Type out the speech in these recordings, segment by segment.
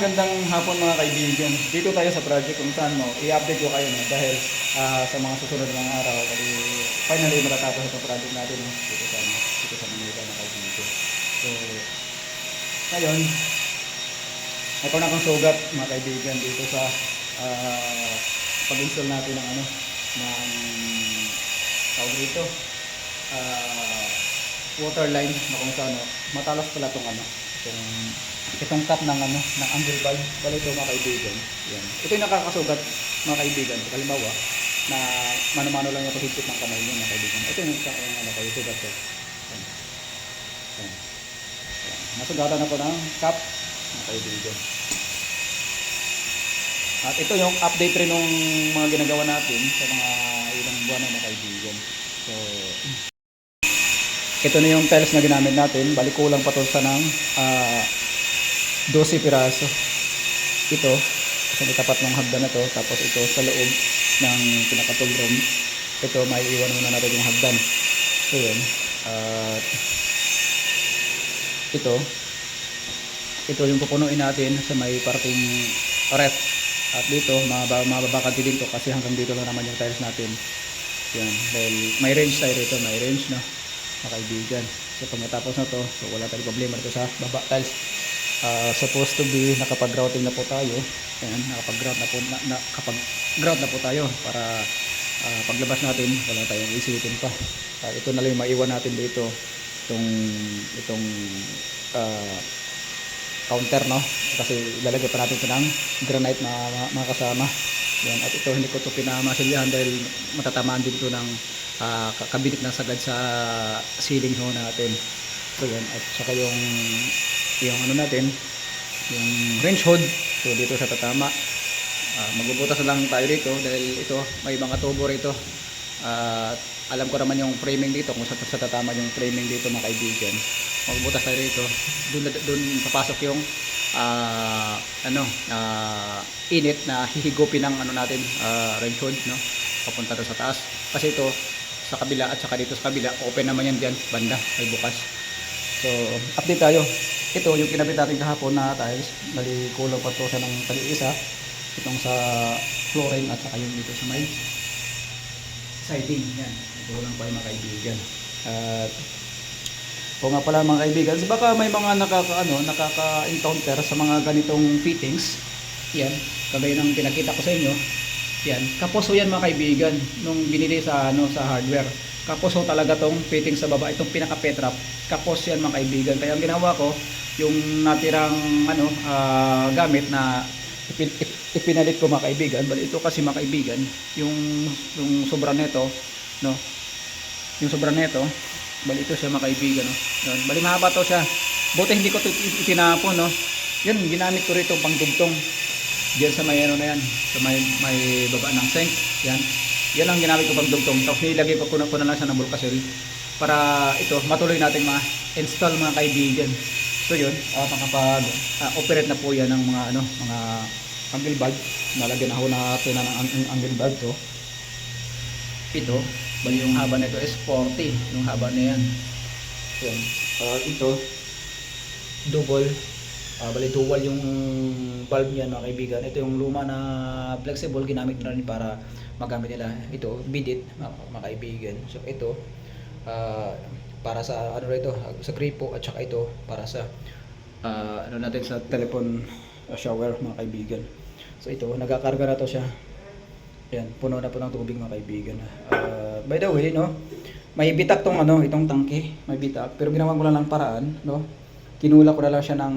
magandang hapon mga kaibigan. Dito tayo sa project kung saan i-update ko kayo dahil sa mga susunod ng mga araw kasi finally matatapos itong project natin dito sa Manila mga kaibigan. So, ngayon, ito na akong sugat mga kaibigan dito sa pag-install natin ng tawag dito, water line na kung saan matalas pala itong cup ng angle valve. Bali ito mga kaibigan. Yan. Ito yung nakakasugat mga kaibigan. Halimbawa na mano-mano lang yung paghigpit ng kamay niyo mga kaibigan. Ito yung sugat ko. Yan. Yan. Yan. Nasugatan na po ng cup mga kaibigan. At ito yung update rin ng mga ginagawa natin sa mga ilang buwan na mga kaibigan. So, ito na yung tiles na ginamit natin. Bali kulang pa to sa ng 12 piraso. Ito, sa tapat ng hagdan na to. Tapos ito sa loob ng pinakatulrom. Ito, may iwan muna natin yung hagdan. So yun. Ito yung pupunuin natin sa may parting ref. At dito, mababakanti din to kasi hanggang dito lang naman yung tiles natin. Yan. Dahil may range tayo rito. May range na mga kaibigan. So pagkatapos na to, so wala tayong problema dito sa baba tiles. Supposed to be nakapag-grouting na po tayo. Ayan, nakapag-grout na po tayo para paglabas natin wala tayong isipin pa. Ito na lang yung maiwan natin dito, itong counter, no, kasi ilalagay pa natin ito ng granite na mga kasama. Yan. At ito hindi ko ito pinamasilyahan dahil matatamaan din ito ng kabinet ng sagad sa ceiling ho natin. So yan, at saka yung natin, yung range hood. So dito sa tatama, magbubutas lang tayo dito dahil ito may mga tubo rito. Alam ko naman yung framing dito, kung sa tatama yung framing dito mga kaibigan. Magbubutas tayo dito, doon papasok yung init na hihigupin ng natin, range hood, no, papunta doon sa taas. Kasi ito sa kabila at saka dito sa kabila open naman yan dyan, banda ay bukas. So update tayo. Ito yung kinabit natin kahapon na tiles. Bali kulang pa to sa ng tali-isa. Itong sa flooring at saka yung dito sa may siding. Yan. Kulang pa yung mga kaibigan. At kung nga pala mga kaibigan, baka may mga nakaka-encounter sa mga ganitong fittings. Yan. Kagaya ng pinakita ko sa inyo. Yan. Kapuso yan mga kaibigan nung binili sa hardware. Kapuso talaga tong fitting sa baba. Itong pinaka-petrap. Kapos yan mga kaibigan. Kaya ang ginawa ko, yung natirang gamit na ipinalit ko mga kaibigan. Bali ito kasi mga kaibigan, yung sobra nito, no, yung sobra nito, bali ito siya mga kaibigan, no. Yan. Bali mahaba to siya, buti hindi ko ito itinapon, no. Yan, ginamit ko rito pang dugtong diyan sa may na yan, sa may baba ng sink. Yan ang ginamit ko pang dugtong. Tapos nilagay ko na lang siya ng bulkasil para ito matuloy nating ma-install mga kaibigan. So yun, makapag-operate na po yan ng mga angle valve. Nalagyan na ho natin ng angle valve to. Ito, bali yung haba nito is 40, yung haba na yan. So yun, ito double, bali dual yung valve niyan mga kaibigan. Ito yung luma na flexible, ginamit na rin para magamit nila. Ito, bidit mga kaibigan. So ito, para sa rito, sa gripo, at saka ito para sa natin sa telephone shower mga kaibigan. So ito, nagakarga na to siya. Yan, puno na po ng tubig mga kaibigan. By the way, no, may bitak tong itong tangke, may bitak, pero ginawa ko lang paraan, no. Kinula ko na lang siya ng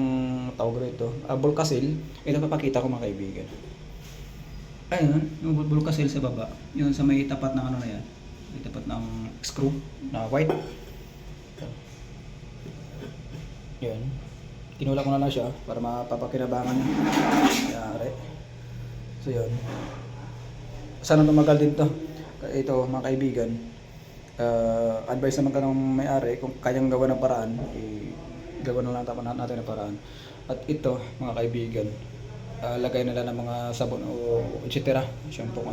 tawag rito, bulkasil. Ito papakita ko mga kaibigan. Ayun, yung bulkasil sa baba, yun sa may tapat ng na yan. May tapat ng screw na white. Yan. Kinula ko na lang siya para mapapakinabangan niya. Yari. So yun. Sana tumagal din to. Ito mga kaibigan. Advice naman ka ng may-ari kung kayang gawa ng paraan, gawa na lang natin ng paraan. At ito mga kaibigan, lagay nila ng mga sabon o etc. Shampoo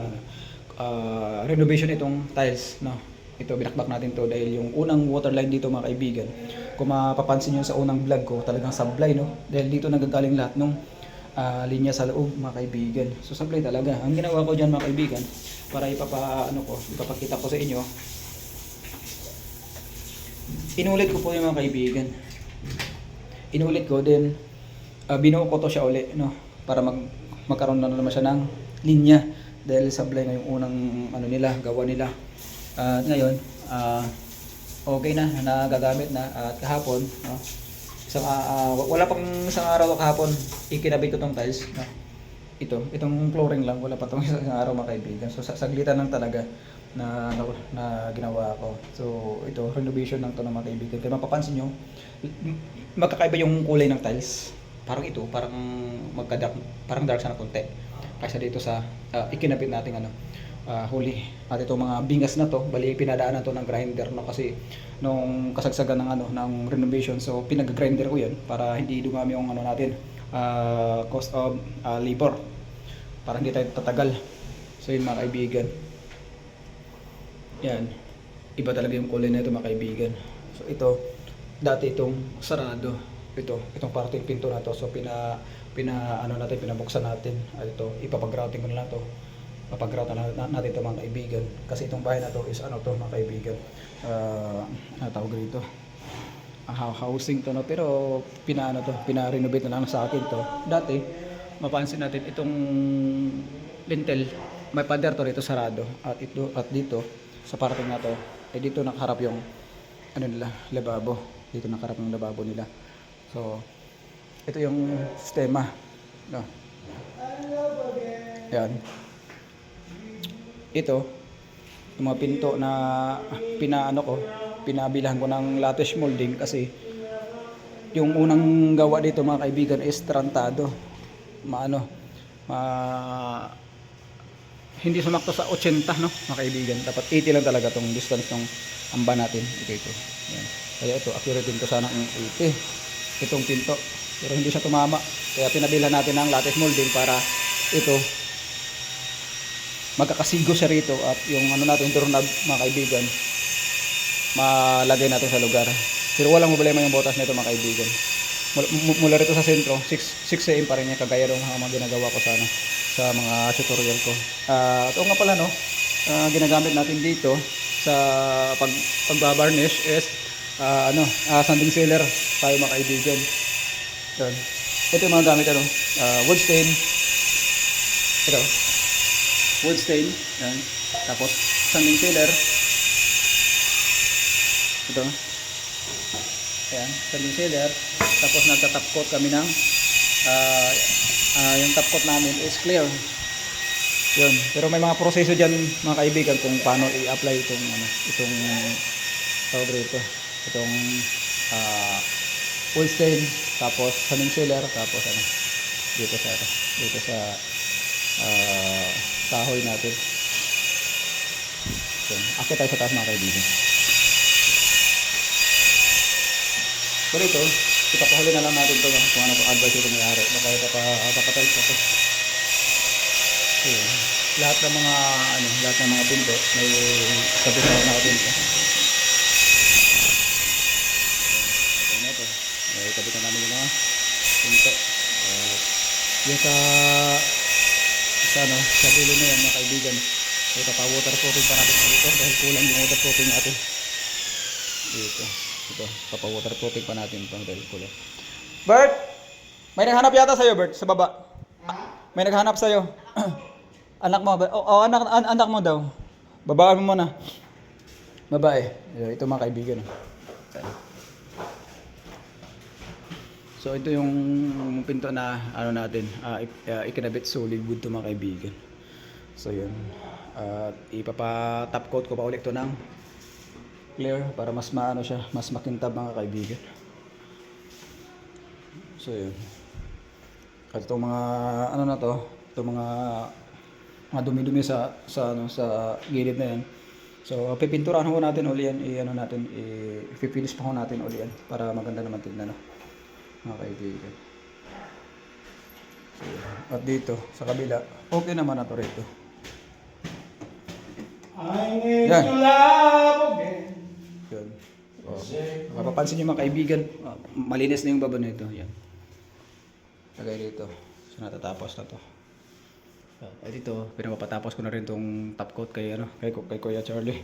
renovation itong tiles, no. Ito binakbak natin to dahil yung unang water line dito mga kaibigan, kung mapapansin nyo sa unang vlog ko, talagang sablay, no, dahil dito nagagaling lahat ng linya sa loob mga kaibigan. So sablay talaga. Ang ginawa ko diyan mga kaibigan para ipapakita ko sa inyo. Inulit ko po yung mga kaibigan. Inulit ko din binuo ko to siya uli no para magkaroon na naman siya ng linya dahil sablay na yung unang ano nila, gawa nila. At ngayon okay na nagagamit na at kahapon no wala pang isang araw kahapon ikinabit ko tong tiles no. Itong flooring lang wala pa tong isang araw mga kaibigan. So saglitan lang talaga na ginawa ko. So ito renovation lang to ng mga kaibigan. Kaya mapapansin nyo magkakaiba yung kulay ng tiles. Parang ito parang parang dark sana konti kaysa dito sa ikinabit nating huli. At itong mga bingas na to bali pinadaanan to ng grinder no kasi nung kasagsagan ng renovation. So pinag-grinder ko 'yan para hindi dumami yung natin cost of labor para hindi tayo tatagal. So yun mga kaibigan. Yan. Iba talaga yung kulay na ito mga kaibigan. So ito, dati itong sarado. Itong parting pinto na to. So pinabuksan natin. At ito, ipapag-grouting ko na lang to. Papag-grout natin ito mga kaibigan. Kasi itong bahay na to is to mga kaibigan. Tawag rito. Housing to no. Pero pina-renovate na lang sa akin to. Dati, mapansin natin itong lintel, may pader to rito sarado. At dito, sa parting na to, dito nakaharap yung lababo. Dito nakaharap yung lababo nila. So, ito yung sistema. No. Yan. Ito, yung mga pinto na pinabilahan ko ng lattice molding kasi yung unang gawa dito mga kaibigan is trantado. Hindi sumakto sa 80 no mga kaibigan. Dapat 80 lang talaga tong distance ng amba natin. Ito. Yan. Kaya ito, accurate din to sana ng 80. Itong pinto. Pero hindi siya tumama. Kaya pinabilhan natin ng lattice molding para ito magkakasigo siya rito at yung natin doorknob mga kaibigan malagay natin sa lugar. Pero walang problema yung botas nito mga kaibigan. Mula rito sa sentro 6 cm pa rin niya kagaya ng mga ginagawa ko sa mga tutorial ko. Ito nga pala no, ginagamit natin dito sa pagbabarnish is sanding sealer tayo mga kaibigan. Yan. Ito yung mga gamit wood stain. Ito. Wood stain. Yan. Tapos sanding sealer. Ito. Ayan, sanding sealer. Tapos nagta-top coat kami ng yung top coat namin is clear. Yun. Pero may mga proseso diyan mga kaibigan kung paano i-apply itong tawag rito. Itong wood stain, tapos sanding sealer, tapos dito sa kahoy natin. Yun. Akit tayo sa taas mga kaibigan. So dito, ipapahuli na lang natin ito kung ano pang advice ito may-ari. Baka papatay pa ito. So, lahat ng mga pinto may sabihin na natin ito. Ito na ito. Ikabitan namin yung mga pinto. Yung sa dulo na yan mga kaibigan. Ipapa-waterproofing pa natin dito dahil kulang yung waterproofing natin. Ito, papa-waterproofing pa natin ito dahil kulang. Bert! May naghanap yata sa'yo, Bert, sa baba. May naghanap sa'yo. Anak mo ba? Anak mo daw. Babaan mo muna. Babae. Ito mga kaibigan. So ito yung pinto na natin, ikinabit solid wood to mga kaibigan. So yun. Ipapa-top coat ko pa ulit ito ng clear para mas mas makintab mga kaibigan. So yun. At itong mga itong mga dumi-dumi sa gilid na yan. So pipinturahan ho natin uli yan, i-finish pa ho natin uli yan para maganda naman tingnan mga kaibigan. So, at dito sa kabila, okay naman na to rito. Yan. Yun. Mapapansin nyo mga kaibigan, malinis na yung baba nito. Yan. Lagay dito. So natatapos na to. At ito, pinapatapos ko na rin tong top coat kay kay Kuya Charlie.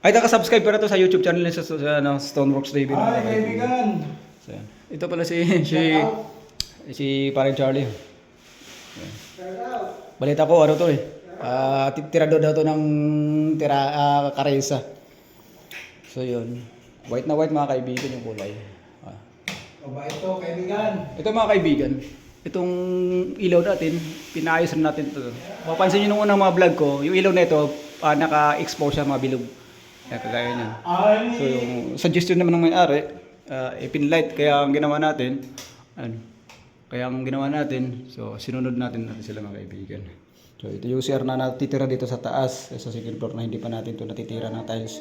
Ay, naka-subscribe pa na to sa YouTube channel niya sa Stoneworks David. Ay, kaibigan! So, yan. Ito pala si Parang Charlie. Yan. Balita ko ano to titirado daw to ng karesa. So yun. White na white mga kaibigan yung kulay. O ba ito, kaibigan? Ito mga kaibigan, itong ilaw natin, pinayos rin natin ito. Mapansin nyo nung unang mga vlog ko, yung ilaw na ito, naka-expose siya mga bilog. Kaya kagaya niyan. So yung suggestion naman ng may-ari, ipinlight. Kaya ang ginawa natin, so sinunod natin sila mga kaibigan. So ito yung CR na natitira dito sa taas, sa second floor na hindi pa natin ito natitira ng tiles.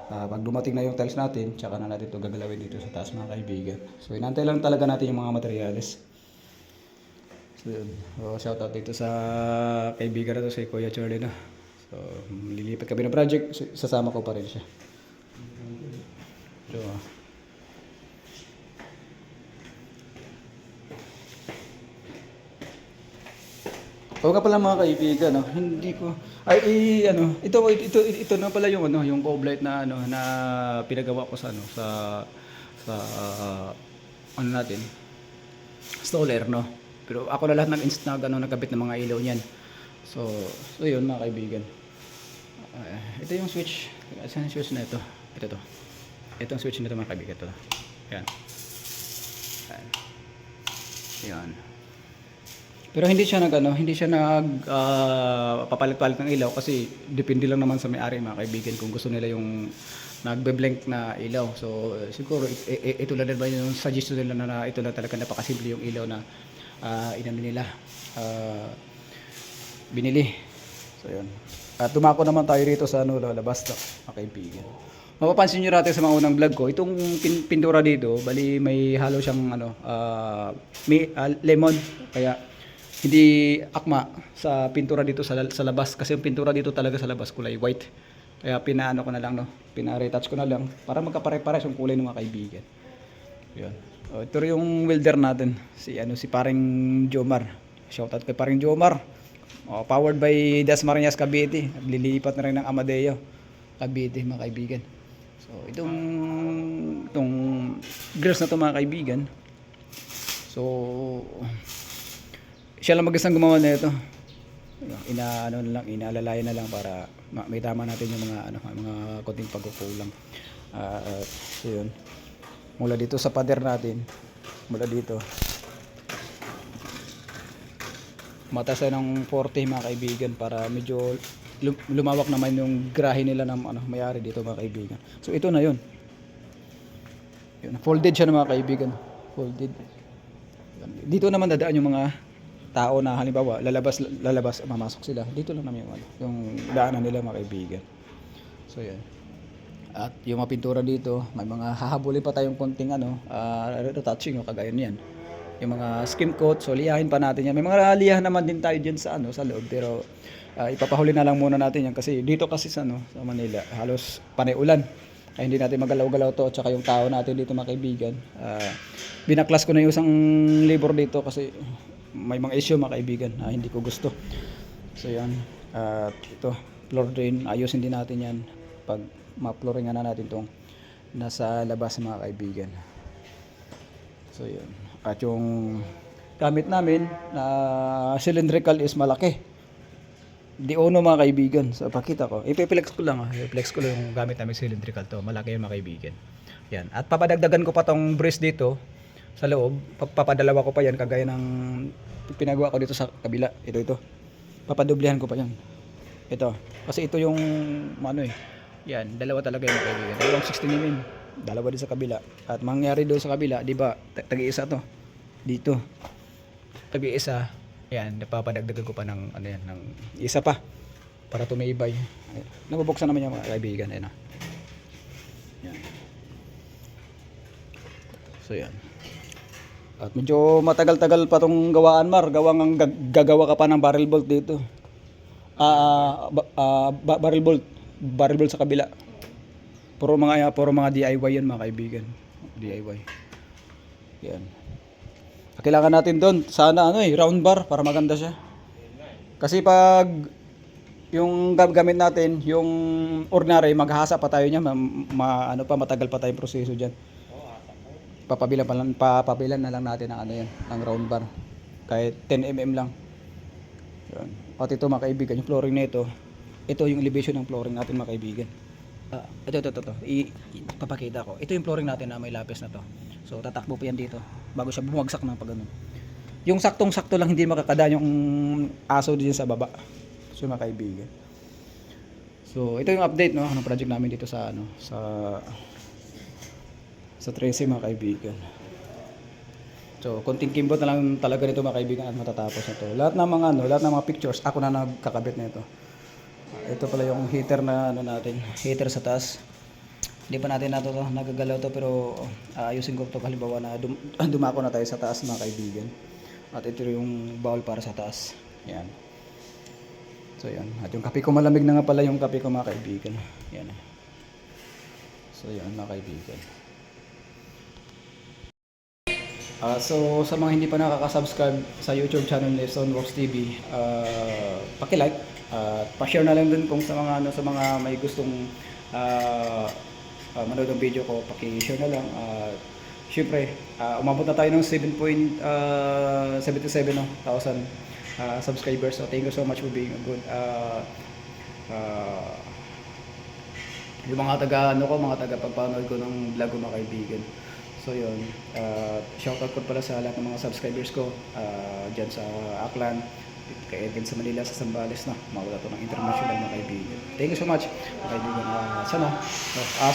Pag dumating na yung tiles natin, tsaka na natin ito gagalawin dito sa taas mga kaibigan. So inantay lang talaga natin yung mga materyales. So yun. So, shoutout dito sa kaibigan na to, si Kuya Charlie na. So lilipat kami ng project, sasama ko pa rin siya. So, oo nga pala mga kaibigan, hindi ko ito na pala yung yung cove light na na pinagawa ko sa natin installer pero ako na lahat nagkabit ng mga ilaw niyan. So yun mga kaibigan. Ito yung switch. Saan yung switch na ito? Ito yung switch nito mga kaibigan, ito. Yan. Yan. Pero hindi siya papalit-palit ng ilaw kasi depende lang naman sa may-ari mga kaibigan kung gusto nila yung nagbe-blank na ilaw. So siguro ito lang ba yung suggestion nila na ito lang talaga napakasimple yung ilaw na binili. So yun. At dumako naman tayo rito sa labas mga kaibigan. Mapapansin nyo natin sa mga unang vlog ko, itong pintura dito, bali may halo siyang may lemon, kaya hindi akma sa pintura dito sa labas kasi yung pintura dito talaga sa labas kulay white. Kaya pinaano ko na lang pina-retouch ko na lang para magkapare-pares yung kulay ng mga kaibigan. 'Yun. Ito yung welder natin, si Paring Jomar. Shoutout kay Paring Jomar. Powered by Dasmariñas Cavite. Naglilipat na rin ng Amadeo Cavite mga kaibigan. So itong grills na to mga kaibigan. So siya lang mag-isang gumawa na ito. Inaalalayan na lang para may tama natin yung mga konting pagkukulang. So yun. Mula dito sa pader natin, mula dito. Mataas ng 40 mga kaibigan para medyo lumawak naman yung grahe nila ng may-ari dito mga kaibigan. So ito na yun. Folded siya ng mga kaibigan. Folded. Dito naman dadaan yung mga tao na halimbawa lalabas mamasok sila dito lang naman yung daanan nila mga kaibigan. So yan. At yung mga pintura dito may mga hahabulin pa tayong konting retouching kagaya niyan. Yung mga skim coat, so liyahin pa natin yan. May mga liyahan naman din tayo diyan sa loob pero ipapahuli na lang muna natin yan kasi dito kasi sa Manila halos panay ulan. Kaya hindi natin magalaw-galaw to at saka yung tao natin dito mga kaibigan. Binaklas ko na yung isang labor dito kasi may mga issue mga kaibigan na hindi ko gusto. So yan. At ito, floor drain, ayusin din natin yan pag ma-flooringan na natin itong nasa labas mga kaibigan. So yan. At yung gamit namin na cylindrical is malaki. Di uno mga kaibigan. So pakita ko. Ipiplex ko lang. Ipiplex ko lang yung gamit namin cylindrical to. Malaki yung mga kaibigan. Yan. At papadagdagan ko pa tong brace dito sa loob, papadalawa ko pa yan kagaya ng pinagawa ko dito sa kabila. Ito. Papadublihan ko pa yan. Ito. Kasi ito yung yan, dalawa talaga yung kaibigan. Dalawang 16mm. Dalawa din sa kabila. At mangyari doon sa kabila, di ba? Tag-iisa to. Dito. Tag-iisa. Yan, napapadagdagan ko pa ng ng isa pa para tumibay. Nabubuksan naman yung mga kaibigan. Yan. So yan. At medyo matagal-tagal pa tong gawaan gawang gagawa ka pa ng barrel bolt dito. Barrel bolt sa kabila. Puro mga DIY yan mga kaibigan. DIY. Yan. Kailangan natin doon sana round bar para maganda siya. Kasi pag yung gamit natin, yung ordinary, maghahasa pa tayo niya, matagal pa tayong proseso diyan. Papabilan na lang natin ng ng round bar. Kahit 10 mm lang. Yan. At ito mga kaibigan, yung flooring nito, ito yung elevation ng flooring natin mga kaibigan. Ito. Papakita ko. Ito yung flooring natin na may lapis na to. So tatakbo po yan dito bago siya bumagsak ng pag ganun. Yung saktong-sakto lang, hindi makakada yung aso din sa baba. So mga kaibigan. So ito yung update ng project namin dito sa sa 13 mga kaibigan. So konting kimbot na lang talaga nito mga kaibigan at matatapos na to. Lahat ng mga pictures ako na nagkakabit nito. Ito pala yung heater na natin, heater sa taas. Hindi pa natin nagagalaw to, pero ayusin ko to halimbawa na dumako na tayo sa taas mga kaibigan. At ito yung bowl para sa taas. Yan. So yan. At yung kape ko, malamig na nga pala yung kape ko mga kaibigan. Yan. So yan mga kaibigan. So sa mga hindi pa nakaka-subscribe sa YouTube channel ni Sonworks TV, paki-like at pa-share na lang din kung sa mga may gustong manood ng video ko, paki-share na lang. Syempre, umabot na tayo ng 7.77 thousand subscribers. So thank you so much for being a good yung mga taga pagpanood ko ng vlog ko mga kaibigan. So yun, shoutout ko pala sa lahat ng mga subscribers ko dyan sa Aklan, kay Edwin sa Manila, sa Zambales na mawala to ng international mga kaibigan. Thank you so much mga kaibigan.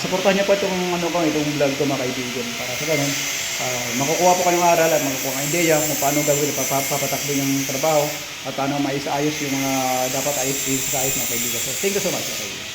Supportahan niyo po itong itong vlog ko mga kaibigan, para sa ganun makukuha po kayong aral at makukuha kayong ideya kung paano gawin papatakbo yung trabaho at paano maisaayos yung mga dapat ayos mga kaibigan. So thank you so much mga kaibigan.